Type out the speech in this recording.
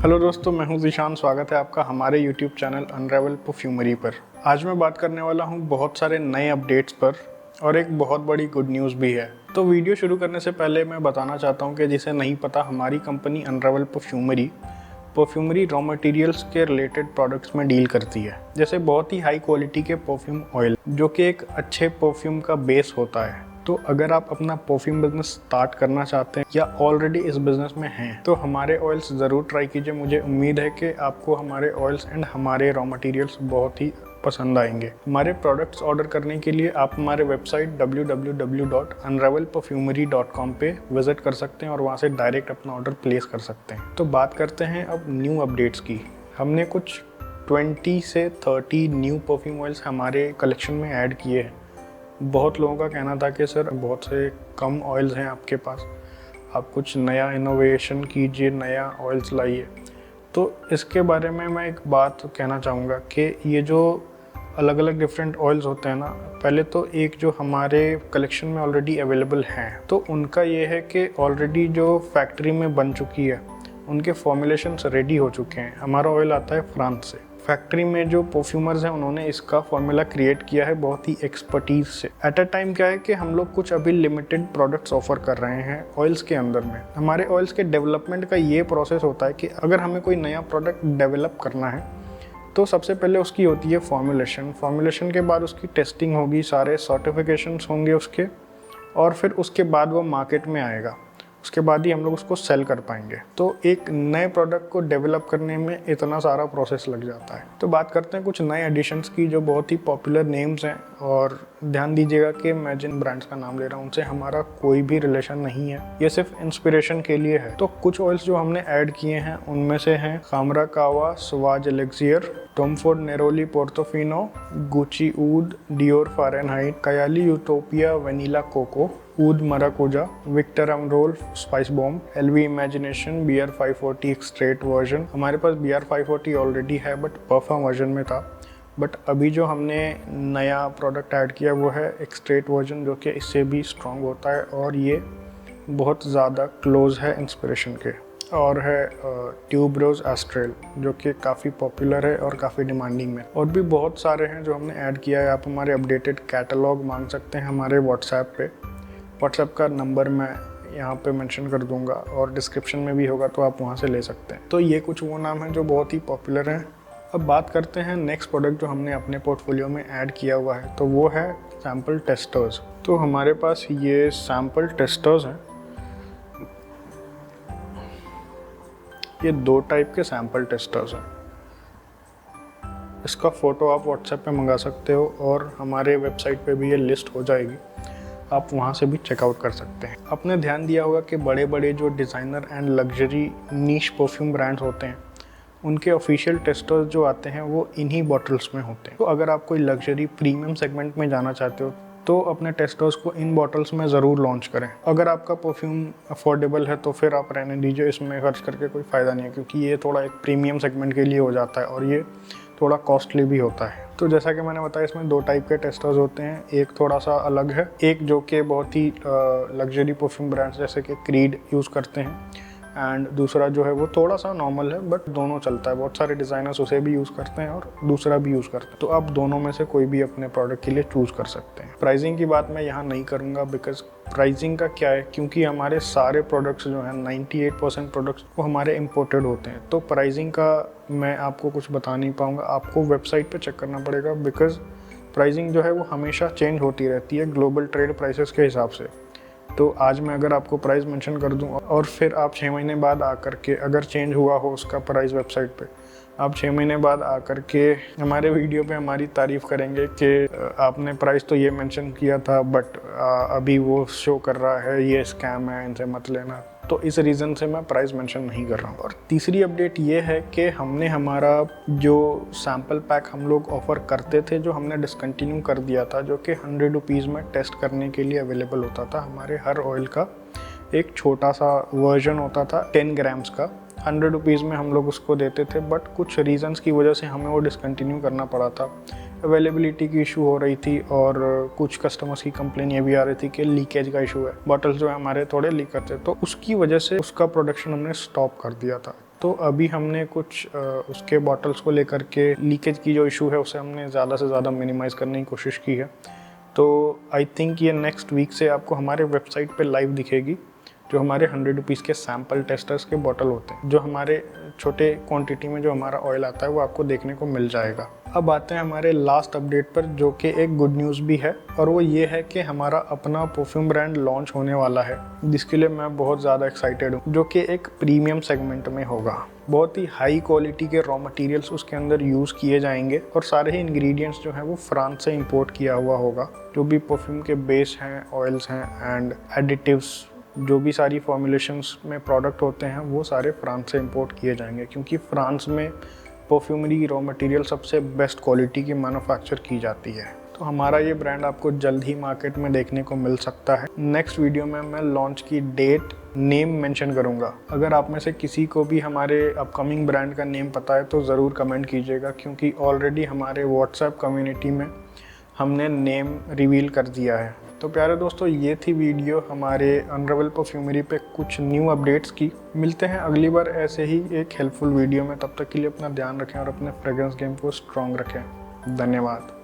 Hello दोस्तों, मैं हूं ज़ीशान। स्वागत है आपका हमारे यूट्यूब चैनल अनरावल परफ्यूमरी पर। आज मैं बात करने वाला हूं बहुत सारे नए अपडेट्स पर और एक बहुत बड़ी गुड न्यूज़ भी है। तो वीडियो शुरू करने से पहले मैं बताना चाहता हूं कि जिसे नहीं पता, हमारी company unravel perfumery raw materials के रिलेटेड प्रोडक्ट्स में डील करती है। जैसे बहुत ही हाई क्वालिटी के परफ्यूम ऑयल जो कि एक अच्छे परफ्यूम का बेस होता है। तो अगर आप अपना परफ्यूम बिजनेस स्टार्ट करना चाहते हैं या ऑलरेडी इस बिजनेस में हैं तो हमारे ऑयल्स ज़रूर ट्राई कीजिए। मुझे उम्मीद है कि आपको हमारे ऑयल्स एंड हमारे रॉ मटेरियल्स बहुत ही पसंद आएंगे। हमारे प्रोडक्ट्स ऑर्डर करने के लिए आप हमारे वेबसाइट www.unravelperfumery.com पे विजिट कर सकते हैं और वहाँ से डायरेक्ट अपना ऑर्डर प्लेस कर सकते हैं। तो बात करते हैं अब न्यू अपडेट्स की। हमने कुछ 20 से 30 न्यू परफ्यूम ऑयल्स हमारे कलेक्शन में ऐड किए हैं। बहुत लोगों का कहना था कि सर बहुत से कम ऑयल्स हैं आपके पास, आप कुछ नया इनोवेशन कीजिए, नया ऑयल्स लाइए। तो इसके बारे में मैं एक बात कहना चाहूँगा कि ये जो अलग अलग डिफरेंट ऑयल्स होते हैं ना, पहले तो एक जो हमारे कलेक्शन में ऑलरेडी अवेलेबल हैं तो उनका ये है कि ऑलरेडी जो फैक्ट्री में बन चुकी है उनके फॉर्मुलेशंस रेडी हो चुके हैं। हमारा ऑयल आता है फ्रांस से। फैक्ट्री में जो परफ्यूमर्स हैं उन्होंने इसका फॉर्मूला क्रिएट किया है बहुत ही एक्सपर्टीज से। एट अ टाइम क्या है कि हम लोग कुछ अभी लिमिटेड प्रोडक्ट्स ऑफर कर रहे हैं ऑयल्स के अंदर में। हमारे ऑयल्स के डेवलपमेंट का ये प्रोसेस होता है कि अगर हमें कोई नया प्रोडक्ट डेवलप करना है तो सबसे पहले उसकी होती है फॉर्मुलेशन के बाद उसकी टेस्टिंग होगी, सारे सर्टिफिकेशंस होंगे उसके, और फिर उसके बाद वो मार्केट में आएगा। उसके बाद ही हम लोग उसको सेल कर पाएंगे। तो एक नए प्रोडक्ट को डेवलप करने में इतना सारा प्रोसेस लग जाता है। तो बात करते हैं कुछ नए एडिशंस की जो बहुत ही पॉपुलर नेम्स हैं। और ध्यान दीजिएगा कि मैं जिन ब्रांड्स का नाम ले रहा हूँ उनसे हमारा कोई भी रिलेशन नहीं है, ये सिर्फ इंस्पिरेशन के लिए है। तो कुछ ऑयल्स जो हमने ऐड किए हैं उनमें से हैं Khamrah Qahwa, Sauvage Elixir, Tom Ford Neroli Portofino, Gucci Oud, Dior Fahrenheit, Kayali Utopia Vanilla Coco, Oud Maracuja, Viktor and Rolf spice bomb, LV Imagination, BR 540 extrait version. हमारे पास BR 540 ऑलरेडी है बट परफॉर्म वर्जन में था। But अभी जो हमने नया product add किया वो है एक्सट्रेट वर्जन, जो कि इससे भी स्ट्रॉन्ग होता है और ये बहुत ज़्यादा क्लोज है इंस्पिरेशन के। और है ट्यूबरोज एस्ट्रेल जो कि काफ़ी पॉपुलर है और काफ़ी डिमांडिंग में। और भी बहुत सारे हैं जो हमने ऐड किया है। आप हमारे अपडेटेड कैटलॉग मांग सकते हैं हमारे व्हाट्सएप पे। व्हाट्सएप का नंबर मैं यहाँ पे मेंशन कर दूँगा और डिस्क्रिप्शन में भी होगा, तो आप वहाँ से ले सकते हैं। तो ये कुछ वो नाम हैं जो बहुत ही पॉपुलर हैं। अब बात करते हैं नेक्स्ट प्रोडक्ट जो हमने अपने पोर्टफोलियो में ऐड किया हुआ है, तो वो है सैम्पल टेस्टर्स। तो हमारे पास ये सैम्पल टेस्टर्स हैं। ये 2 टाइप के सैम्पल टेस्टर्स हैं। इसका फ़ोटो आप व्हाट्सएप पे मंगा सकते हो और हमारे वेबसाइट पे भी ये लिस्ट हो जाएगी, आप वहाँ से भी चेकआउट कर सकते हैं। आपने ध्यान दिया होगा कि बड़े बड़े जो designer and luxury niche perfume brands होते हैं उनके ऑफिशियल टेस्टर्स जो आते हैं वो इन्हीं बॉटल्स में होते हैं। तो अगर आप कोई लग्जरी प्रीमियम सेगमेंट में जाना चाहते हो तो अपने टेस्टर्स को इन बॉटल्स में ज़रूर लॉन्च करें। अगर आपका परफ्यूम अफोर्डेबल है तो फिर आप रहने दीजिए, इसमें खर्च करके कोई फ़ायदा नहीं है, क्योंकि ये थोड़ा एक प्रीमियम सेगमेंट के लिए हो जाता है और ये थोड़ा कॉस्टली भी होता है। तो जैसा कि मैंने बताया, इसमें 2 टाइप के टेस्टर्स होते हैं। एक थोड़ा सा अलग है, एक जो कि बहुत ही लग्जरी परफ्यूम ब्रांड्स जैसे कि क्रीड यूज़ करते हैं, एंड दूसरा जो है वो थोड़ा सा नॉर्मल है बट दोनों चलता है। बहुत सारे डिज़ाइनर्स उसे भी यूज़ करते हैं और दूसरा भी यूज़ करते हैं। तो आप दोनों में से कोई भी अपने प्रोडक्ट के लिए चूज़ कर सकते हैं। प्राइसिंग की बात मैं यहाँ नहीं करूँगा, बिकॉज प्राइसिंग का क्या है, क्योंकि हमारे सारे प्रोडक्ट्स जो हैं 98% प्रोडक्ट्स वो हमारे इम्पोर्टेड होते हैं। तो प्राइसिंग का मैं आपको कुछ बता नहीं पाऊँगा, आपको वेबसाइट पे चेक करना पड़ेगा, बिकॉज प्राइसिंग जो है वो हमेशा चेंज होती रहती है ग्लोबल ट्रेड प्राइसेस के हिसाब से। तो आज मैं अगर आपको प्राइस मेंशन कर दूं और फिर आप 6 महीने बाद आकर के अगर चेंज हुआ हो उसका प्राइस वेबसाइट पे, आप 6 महीने बाद आकर के हमारे वीडियो पे हमारी तारीफ़ करेंगे कि आपने प्राइस तो ये मेंशन किया था बट अभी वो शो कर रहा है ये स्कैम है, इनसे मत लेना। तो इस रीज़न से मैं प्राइस मेंशन नहीं कर रहा हूँ। और तीसरी अपडेट ये है कि हमने हमारा जो सैम्पल पैक हम लोग ऑफ़र करते थे जो हमने डिसकंटिन्यू कर दिया था, जो कि 100 रुपीज़ में टेस्ट करने के लिए अवेलेबल होता था। हमारे हर ऑयल का एक छोटा सा वर्जन होता था 10 ग्राम्स का, 100 रुपीज़ में हम लोग उसको देते थे। बट कुछ रीज़न्स की वजह से हमें वो डिसकंटिन्यू करना पड़ा था। अवेलेबिलिटी की इशू हो रही थी और कुछ कस्टमर्स की कंप्लेन ये भी आ रही थी कि लीकेज का इशू है, बॉटल्स जो है हमारे थोड़े लीक करते, तो उसकी वजह से उसका प्रोडक्शन हमने स्टॉप कर दिया था। तो अभी हमने कुछ उसके बॉटल्स को लेकर के लीकेज की जो इशू है उसे हमने ज़्यादा से ज़्यादा मिनिमाइज़ करने की कोशिश की है। तो आई थिंक ये नेक्स्ट वीक से आपको हमारे वेबसाइट पे लाइव दिखेगी, जो हमारे 100 रुपीज़ के सैम्पल टेस्टर्स के बॉटल होते हैं, जो हमारे छोटे क्वांटिटी में जो हमारा ऑयल आता है वो आपको देखने को मिल जाएगा। अब आते हैं हमारे लास्ट अपडेट पर, जो कि एक गुड न्यूज़ भी है, और वो ये है कि हमारा अपना परफ्यूम ब्रांड लॉन्च होने वाला है, जिसके लिए मैं बहुत ज़्यादा एक्साइटेड हूँ, जो कि एक प्रीमियम सेगमेंट में होगा। बहुत ही हाई क्वालिटी के रॉ मटेरियल्स उसके अंदर यूज़ किए जाएंगे और सारे ही इंग्रेडिएंट्स जो हैं वो फ्रांस से इंपोर्ट किया हुआ होगा। जो भी परफ्यूम के बेस हैं, ऑयल्स हैं एंड एडिटिव्स, जो भी सारी फॉर्मुलेशंस में प्रोडक्ट होते हैं वो सारे फ्रांस से इंपोर्ट किए जाएंगे, क्योंकि फ्रांस में परफ्यूमरी रॉ मटेरियल सबसे बेस्ट क्वालिटी की मैन्युफैक्चर की जाती है। तो हमारा ये ब्रांड आपको जल्द ही मार्केट में देखने को मिल सकता है। नेक्स्ट वीडियो में मैं लॉन्च की डेट, नेम मेंशन करूंगा। अगर आप में से किसी को भी हमारे अपकमिंग ब्रांड का नेम पता है तो ज़रूर कमेंट कीजिएगा, क्योंकि ऑलरेडी हमारे व्हाट्सएप कम्युनिटी में हमने नेम रिवील कर दिया है। तो प्यारे दोस्तों, ये थी वीडियो हमारे अनरेबल परफ्यूमरी पे कुछ न्यू अपडेट्स की। मिलते हैं अगली बार ऐसे ही एक हेल्पफुल वीडियो में। तब तक के लिए अपना ध्यान रखें और अपने फ्रेग्रेंस गेम को स्ट्रॉन्ग रखें। धन्यवाद।